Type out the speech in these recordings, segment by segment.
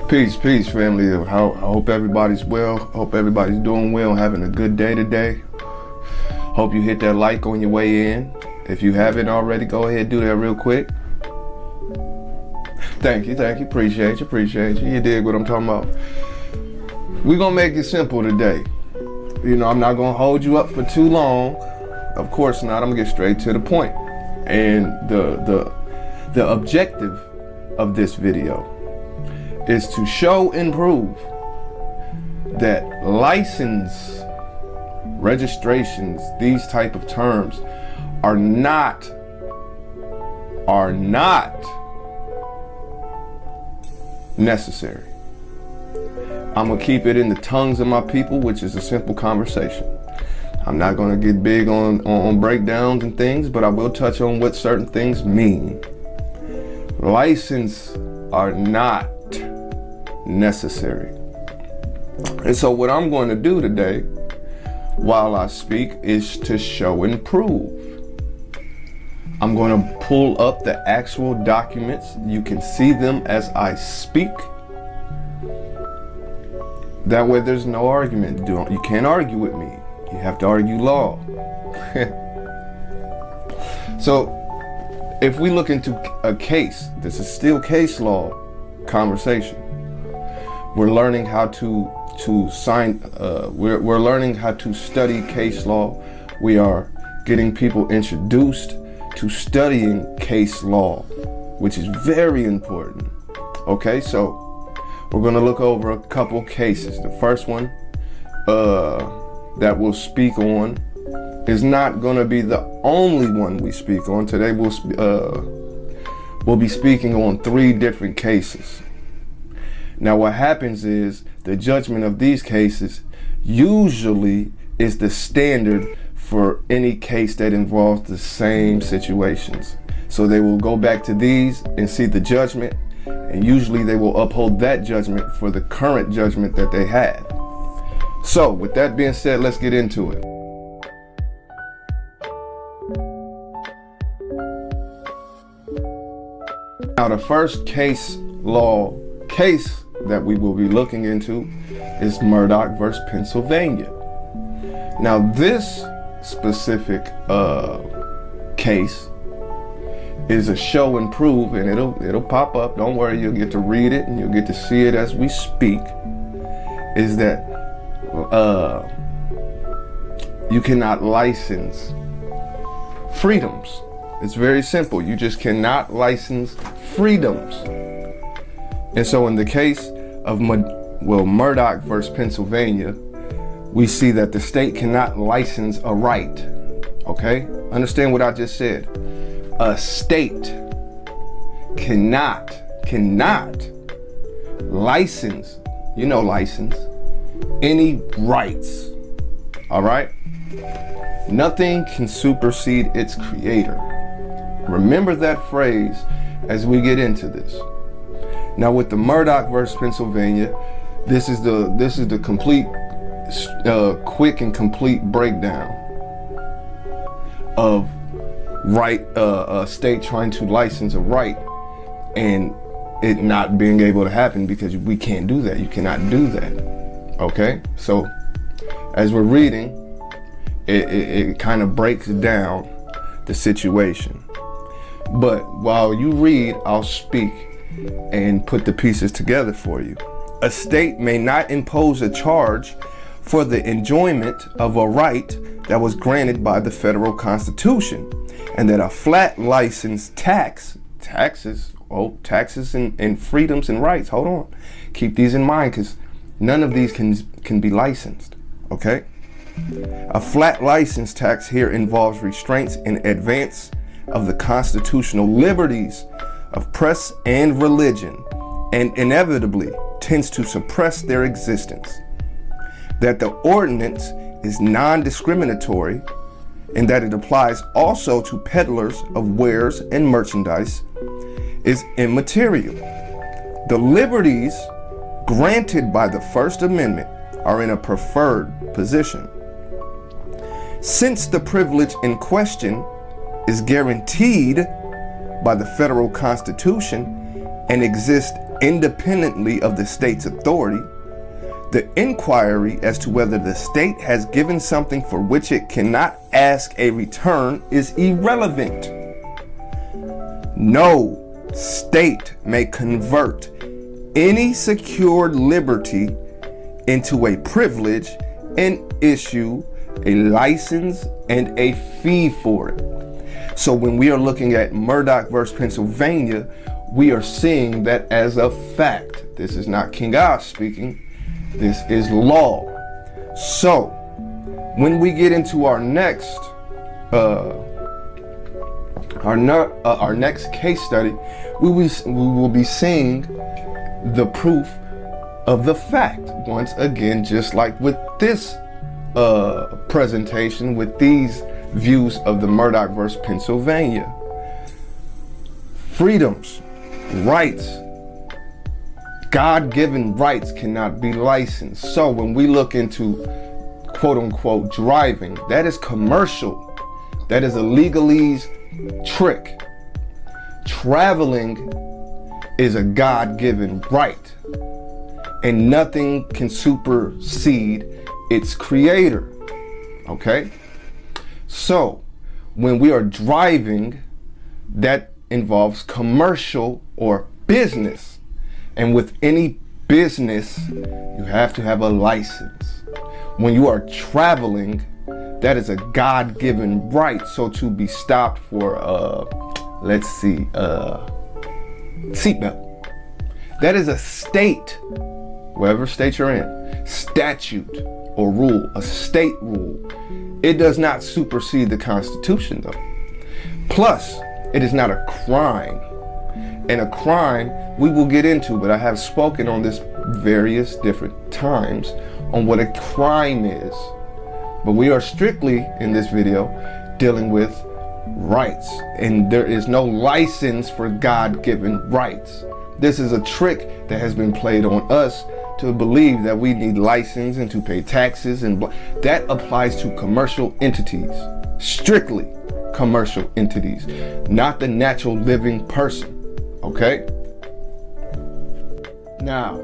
Peace, family. I hope everybody's well. Hope everybody's doing well, having a good day today. Hope you hit that like on your way in. If you haven't already, go ahead and do that real quick. Thank you. Appreciate you. You dig what I'm talking about? We're gonna make it simple today. I'm not gonna hold you up for too long. Of course not. I'm gonna get straight to the point. And the objective of this video is to show and prove that license, registrations, these type of terms are not necessary. I'm gonna keep it in the tongues of my people, which is a simple conversation. I'm not gonna get big on breakdowns and things, but I will touch on what certain things mean. License are not necessary. And so what I'm going to do today while I speak is to show and prove. I'm going to pull up the actual documents. You can see them as I speak. That way there's no argument. You can't argue with me. You have to argue law. So if we look into a case, this is still case law conversation. We're learning how to sign. We're learning how to study case law. We are getting people introduced to studying case law, which is very important. Okay, so we're going to look over a couple cases. The first one that we'll speak on is not going to be the only one we speak on. Today we'll be speaking on 3 different cases. Now what happens is the judgment of these cases usually is the standard for any case that involves the same situations. So they will go back to these and see the judgment, and usually they will uphold that judgment for the current judgment that they have. So with that being said, let's get into it. Now the first case that we will be looking into is Murdoch versus Pennsylvania. Now this specific case is a show and prove, and it'll pop up. Don't worry, you'll get to read it and you'll get to see it as we speak. Is that you cannot license freedoms. It's very simple. You just cannot license freedoms. And so in the case of Murdoch versus Pennsylvania, we see that the state cannot license a right. Okay? Understand what I just said. A state cannot license, license, any rights. All right? Nothing can supersede its creator. Remember that phrase as we get into this. Now with the Murdoch versus Pennsylvania, this is the complete, quick and complete breakdown of a state trying to license a right and it not being able to happen because we can't do that. You cannot do that. Okay, so as we're reading, it kind of breaks down the situation. But while you read, I'll speak and put the pieces together for you. A state may not impose a charge for the enjoyment of a right that was granted by the federal Constitution, and that a flat license taxes and freedoms and rights. Hold on, keep these in mind, because none of these can be licensed. Okay, a flat license tax here involves restraints in advance of the constitutional liberties of press and religion, and inevitably tends to suppress their existence. That the ordinance is non-discriminatory, and that it applies also to peddlers of wares and merchandise, is immaterial. The liberties granted by the First Amendment are in a preferred position. Since the privilege in question is guaranteed by the federal Constitution, and exist independently of the state's authority, the inquiry as to whether the state has given something for which it cannot ask a return is irrelevant. No state may convert any secured liberty into a privilege and issue a license and a fee for it. So when we are looking at Murdoch versus Pennsylvania, we are seeing that as a fact. This is not King Oz speaking. This is law. So when we get into our next case study, we will be seeing the proof of the fact. Once again, just like with this presentation, with these views of the Murdoch versus Pennsylvania. Freedoms, rights, God-given rights cannot be licensed. So when we look into quote unquote driving, that is commercial. That is a legalese trick. Traveling is a God-given right, and nothing can supersede its creator. Okay? So when we are driving, that involves commercial or business. And with any business, you have to have a license. When you are traveling, that is a God-given right. So to be stopped for, seatbelt, that is a state, whatever state you're in, statute or rule, a state rule. It does not supersede the Constitution though. Plus, it is not a crime. And a crime we will get into, but I have spoken on this various different times on what a crime is. But we are strictly in this video dealing with rights, and there is no license for God-given rights. This is a trick that has been played on us to believe that we need license and to pay taxes, and that applies to commercial entities, strictly commercial entities, not the natural living person. Okay? Now,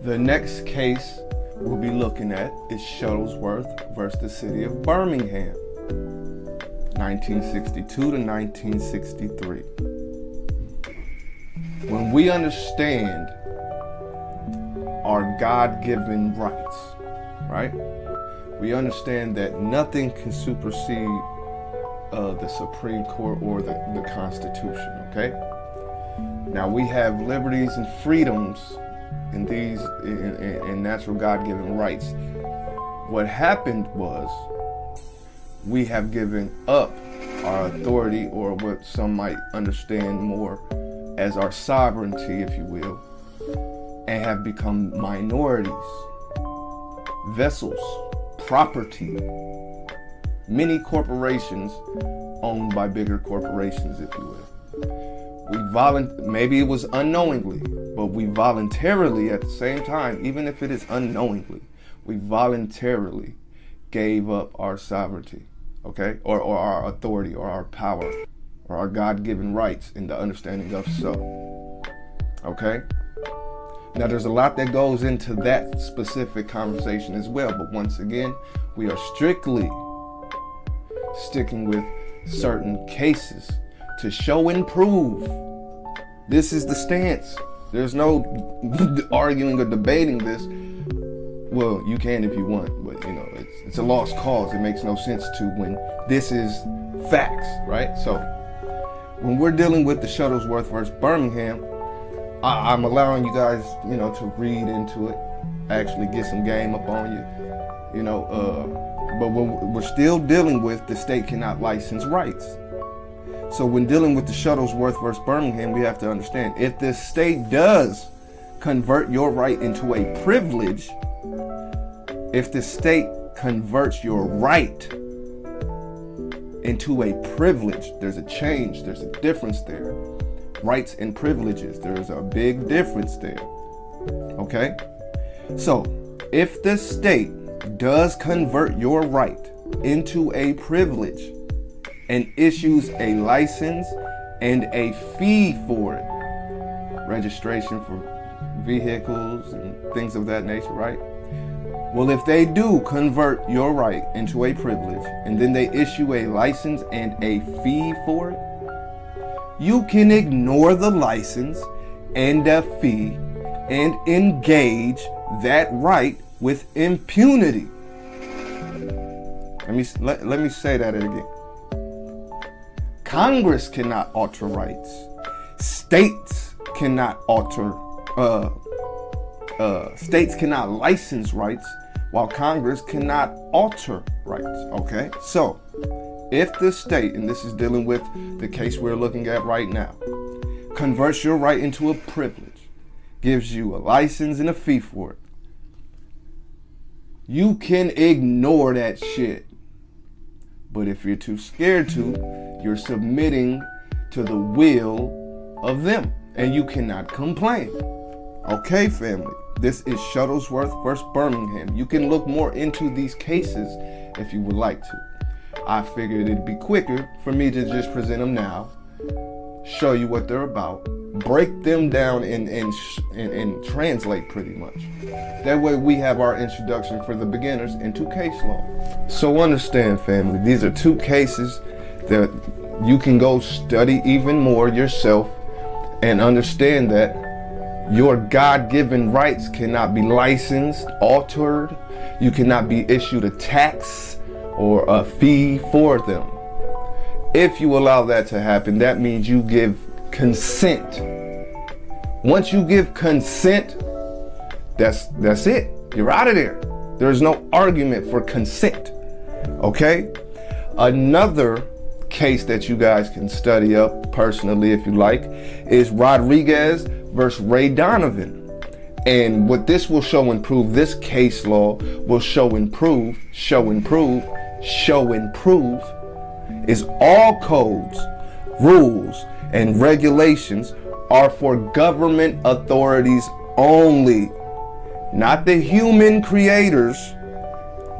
the next case we'll be looking at is Shuttlesworth versus the city of Birmingham, 1962 to 1963. When we understand our God-given rights, right? We understand that nothing can supersede the Supreme Court or the Constitution, okay? Now we have liberties and freedoms in these in natural God-given rights. What happened was we have given up our authority, or what some might understand more as our sovereignty, if you will, and have become minorities, vessels, property, many corporations owned by bigger corporations, if you will. Maybe it was unknowingly, but we voluntarily at the same time, even if it is unknowingly, we voluntarily gave up our sovereignty, okay? Or our authority, or our power, or our God-given rights in the understanding of so, okay? Now there's a lot that goes into that specific conversation as well, but once again, we are strictly sticking with certain cases to show and prove. This is the stance. There's no arguing or debating this. Well, you can if you want, but you know, it's a lost cause. It makes no sense to when this is facts, right? So when we're dealing with the Shuttlesworth versus Birmingham, I'm allowing you guys, you know, to read into it, actually get some game up on you, you know, but we're still dealing with the state cannot license rights. So when dealing with the Shuttlesworth versus Birmingham, we have to understand, if the state does convert your right into a privilege, if the state converts your right into a privilege, there's a change, there's a difference there. Rights and privileges, there's a big difference there, okay? So if the state does convert your right into a privilege and issues a license and a fee for it, registration for vehicles and things of that nature, right? Well, if they do convert your right into a privilege and then they issue a license and a fee for it, you can ignore the license and the fee and engage that right with impunity. Let me say that again. Congress cannot alter rights. States cannot states cannot license rights, while Congress cannot alter rights, okay? So, if the state, and this is dealing with the case we're looking at right now, converts your right into a privilege, gives you a license and a fee for it, you can ignore that shit. But if you're too scared to, you're submitting to the will of them, and you cannot complain. Okay, family, this is Shuttlesworth versus Birmingham. You can look more into these cases if you would like to. I figured it'd be quicker for me to just present them now, show you what they're about, break them down and translate pretty much. That way we have our introduction for the beginners into case law. So understand, family, these are two cases that you can go study even more yourself and understand that your God-given rights cannot be licensed, altered. You cannot be issued a tax or a fee for them. If you allow that to happen, that means you give consent. Once you give consent, that's it. You're out of there. There's no argument for consent. Okay? Another case that you guys can study up personally if you like is Rodriguez versus Ray Donovan. And what this will show and prove, this case law will show and prove, is all codes, rules, and regulations are for government authorities only, not the human creators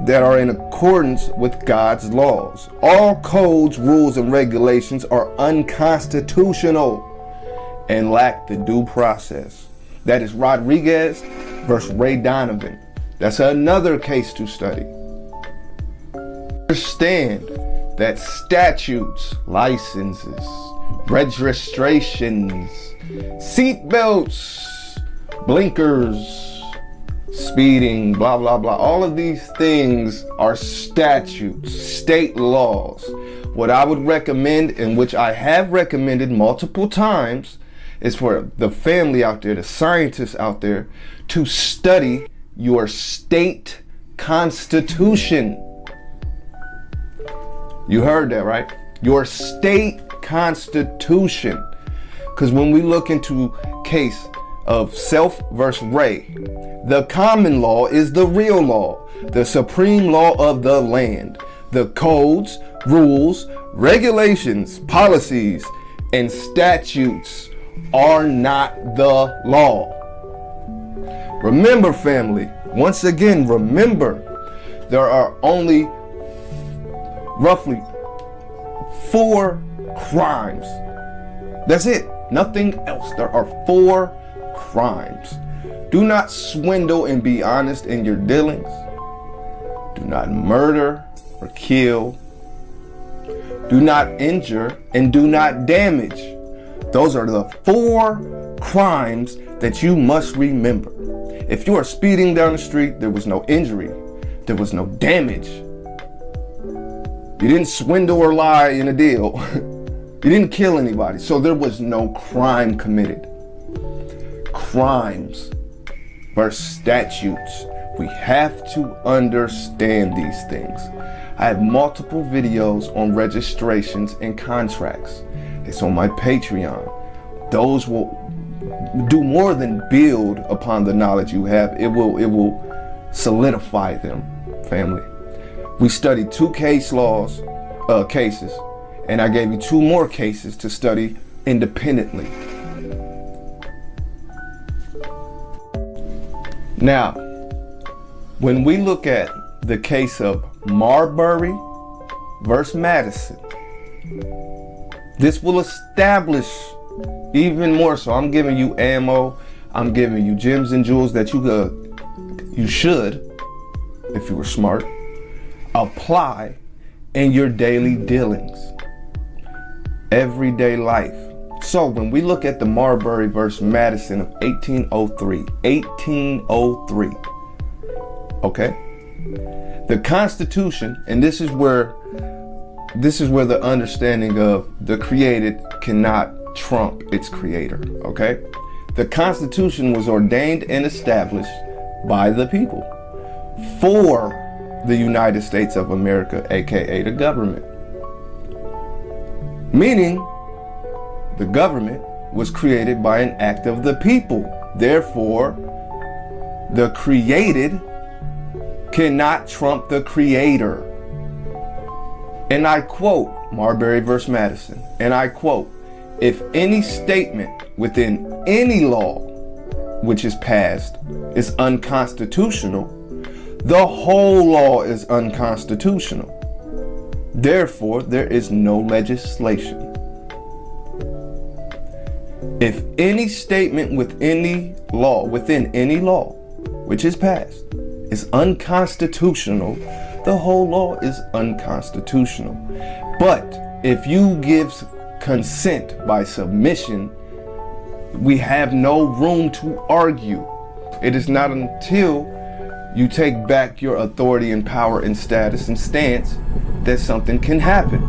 that are in accordance with God's laws. All codes, rules, and regulations are unconstitutional and lack the due process. That is Rodriguez versus Ray Donovan. That's another case to study. Understand that statutes, licenses, registrations, seatbelts, blinkers, speeding, blah, blah, blah. All of these things are statutes, state laws. What I would recommend, and which I have recommended multiple times, is for the family out there, the scientists out there, to study your state constitution. You heard that, right? Your state constitution. Because when we look into case of Self versus Ray, the common law is the real law, the supreme law of the land. The codes, rules, regulations, policies, and statutes are not the law. Remember, family, once again, remember, there are only roughly 4 crimes. That's it. Nothing else. There are 4 crimes. Do not swindle and be honest in your dealings. Do not murder or kill. Do not injure and do not damage. Those are the 4 crimes that you must remember. If you are speeding down the street, there was no injury, there was no damage. You didn't swindle or lie in a deal. You didn't kill anybody, so there was no crime committed. Crimes versus statutes. We have to understand these things. I have multiple videos on registrations and contracts. It's on my Patreon. Those will do more than build upon the knowledge you have. It will solidify them, family. We studied 2 cases, and I gave you 2 more cases to study independently. Now, when we look at the case of Marbury versus Madison, this will establish Even more so, I'm giving you ammo. I'm giving you gems and jewels that you should, if you were smart, apply in your daily dealings, everyday life. So when we look at the Marbury versus Madison of 1803, okay? The Constitution, and this is where the understanding of the created cannot trump its creator, okay? The Constitution was ordained and established by the people for the United States of America, aka the government. Meaning, the government was created by an act of the people. Therefore, the created cannot trump the creator. And I quote Marbury versus Madison, and I quote, "If any statement within any law which is passed is unconstitutional, the whole law is unconstitutional. Therefore, there is no legislation." If any statement within any law which is passed is unconstitutional, the whole law is unconstitutional. But if you give consent by submission, we have no room to argue. It is not until you take back your authority and power and status and stance that something can happen.